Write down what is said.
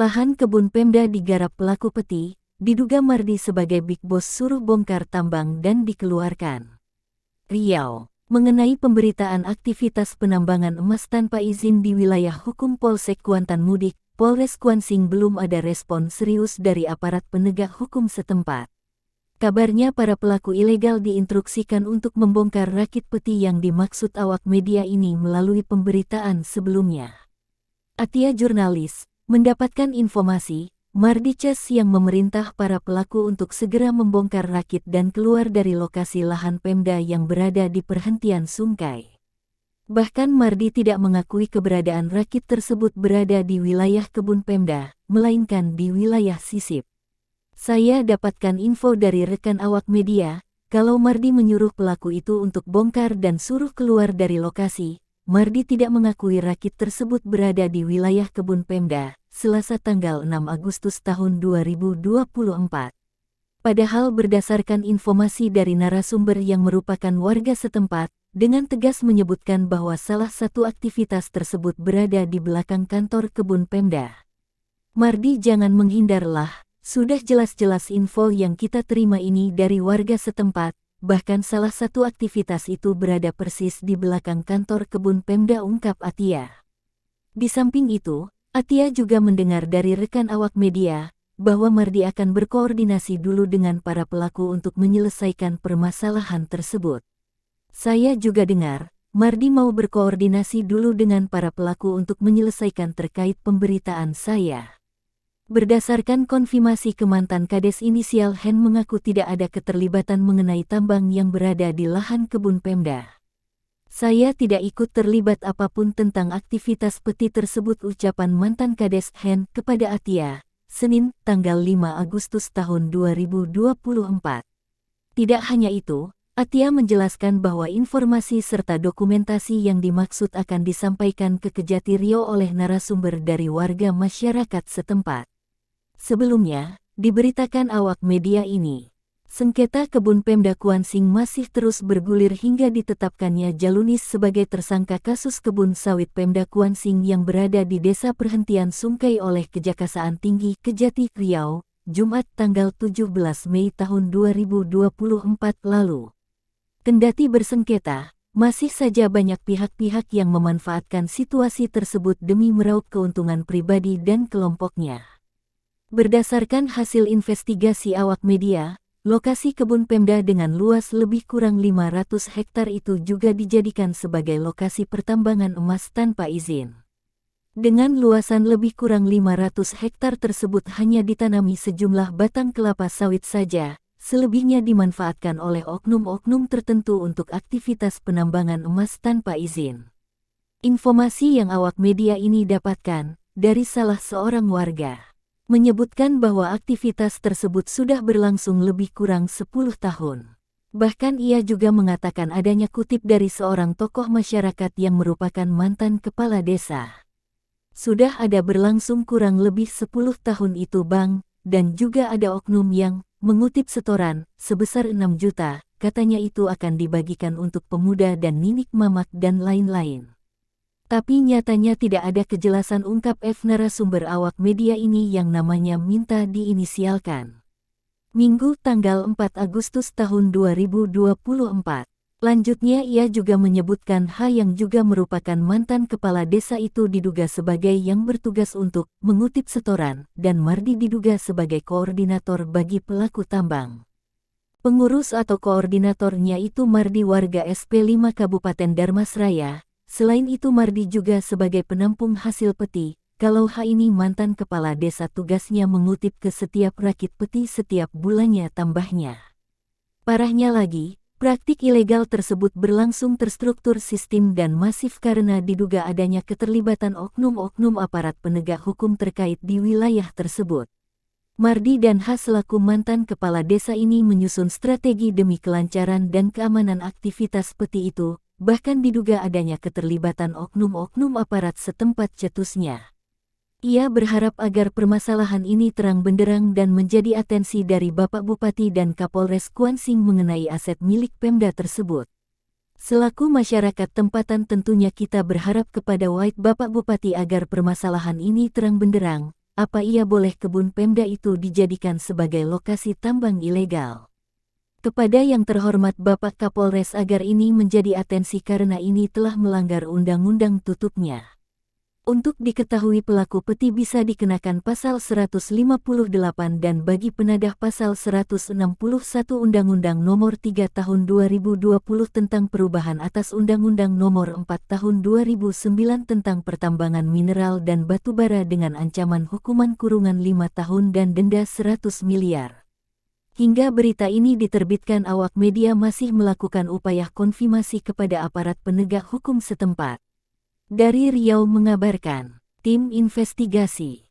Lahan kebun Pemda digarap pelaku peti, diduga Mardi sebagai big boss suruh bongkar tambang dan dikeluarkan. Riau, mengenai pemberitaan aktivitas penambangan emas tanpa izin di wilayah hukum Polsek Kuantan Mudik, Polres Kuansing belum ada respon serius dari aparat penegak hukum setempat. Kabarnya para pelaku ilegal diinstruksikan untuk membongkar rakit peti yang dimaksud awak media ini melalui pemberitaan sebelumnya. Atia jurnalis mendapatkan informasi, Mardi Cas yang memerintah para pelaku untuk segera membongkar rakit dan keluar dari lokasi lahan Pemda yang berada di perhentian Sungkai. Bahkan Mardi tidak mengakui keberadaan rakit tersebut berada di wilayah kebun Pemda, melainkan di wilayah Sisip. Saya dapatkan info dari rekan awak media, kalau Mardi menyuruh pelaku itu untuk bongkar dan suruh keluar dari lokasi, Mardi tidak mengakui rakit tersebut berada di wilayah kebun Pemda, Selasa tanggal 6 Agustus tahun 2024. Padahal berdasarkan informasi dari narasumber yang merupakan warga setempat, dengan tegas menyebutkan bahwa salah satu aktivitas tersebut berada di belakang kantor kebun Pemda. Mardi jangan menghindarlah, sudah jelas-jelas info yang kita terima ini dari warga setempat, bahkan salah satu aktivitas itu berada persis di belakang kantor kebun Pemda, ungkap Atia. Di samping itu, Atia juga mendengar dari rekan awak media, bahwa Mardi akan berkoordinasi dulu dengan para pelaku untuk menyelesaikan permasalahan tersebut. Saya juga dengar, Mardi mau berkoordinasi dulu dengan para pelaku untuk menyelesaikan terkait pemberitaan saya. Berdasarkan konfirmasi mantan Kades inisial Hen mengaku tidak ada keterlibatan mengenai tambang yang berada di lahan kebun Pemda. Saya tidak ikut terlibat apapun tentang aktivitas peti tersebut, ucapan mantan Kades Hen kepada Atia, Senin, tanggal 5 Agustus tahun 2024. Tidak hanya itu, Atia menjelaskan bahwa informasi serta dokumentasi yang dimaksud akan disampaikan ke Kejati Riau oleh narasumber dari warga masyarakat setempat. Sebelumnya, diberitakan awak media ini, sengketa kebun Pemda Kuansing masih terus bergulir hingga ditetapkannya Jalunis sebagai tersangka kasus kebun sawit Pemda Kuansing yang berada di Desa Perhentian Sungkai oleh Kejaksaan Tinggi Kejati Riau, Jumat tanggal 17 Mei tahun 2024 lalu. Kendati bersengketa, masih saja banyak pihak-pihak yang memanfaatkan situasi tersebut demi meraup keuntungan pribadi dan kelompoknya. Berdasarkan hasil investigasi awak media, lokasi kebun Pemda dengan luas lebih kurang 500 hektar itu juga dijadikan sebagai lokasi pertambangan emas tanpa izin. Dengan luasan lebih kurang 500 hektar tersebut hanya ditanami sejumlah batang kelapa sawit saja, selebihnya dimanfaatkan oleh oknum-oknum tertentu untuk aktivitas penambangan emas tanpa izin. Informasi yang awak media ini dapatkan dari salah seorang warga menyebutkan bahwa aktivitas tersebut sudah berlangsung lebih kurang 10 tahun. Bahkan ia juga mengatakan adanya kutip dari seorang tokoh masyarakat yang merupakan mantan kepala desa. Sudah ada berlangsung kurang lebih 10 tahun itu bang, dan juga ada oknum yang mengutip setoran sebesar 6 juta, katanya itu akan dibagikan untuk pemuda dan ninik mamak dan lain-lain. Tapi nyatanya tidak ada kejelasan, ungkap F narasumber awak media ini yang namanya minta diinisialkan. Minggu tanggal 4 Agustus tahun 2024. Lanjutnya ia juga menyebutkan H yang juga merupakan mantan kepala desa itu diduga sebagai yang bertugas untuk mengutip setoran dan Mardi diduga sebagai koordinator bagi pelaku tambang. Pengurus atau koordinatornya itu Mardi warga SP5 Kabupaten Darmasraya. Selain itu Mardi juga sebagai penampung hasil peti, kalau H ini mantan kepala desa tugasnya mengutip ke setiap rakit peti setiap bulannya tambahnya. Parahnya lagi, praktik ilegal tersebut berlangsung terstruktur sistem dan masif karena diduga adanya keterlibatan oknum-oknum aparat penegak hukum terkait di wilayah tersebut. Mardi dan H selaku mantan kepala desa ini menyusun strategi demi kelancaran dan keamanan aktivitas peti itu, bahkan diduga adanya keterlibatan oknum-oknum aparat setempat, cetusnya. Ia berharap agar permasalahan ini terang benderang dan menjadi atensi dari Bapak Bupati dan Kapolres Kuansing mengenai aset milik Pemda tersebut. Selaku masyarakat tempatan tentunya kita berharap kepada Bapak Bupati agar permasalahan ini terang benderang, apa ia boleh kebun Pemda itu dijadikan sebagai lokasi tambang ilegal. Kepada yang terhormat Bapak Kapolres agar ini menjadi atensi karena ini telah melanggar undang-undang tutupnya. Untuk diketahui pelaku peti bisa dikenakan pasal 158 dan bagi penadah pasal 161 Undang-Undang Nomor 3 Tahun 2020 tentang perubahan atas Undang-Undang Nomor 4 Tahun 2009 tentang pertambangan mineral dan batubara dengan ancaman hukuman kurungan 5 tahun dan denda 100 miliar. Hingga berita ini diterbitkan awak media masih melakukan upaya konfirmasi kepada aparat penegak hukum setempat. Dari Riau mengabarkan, tim investigasi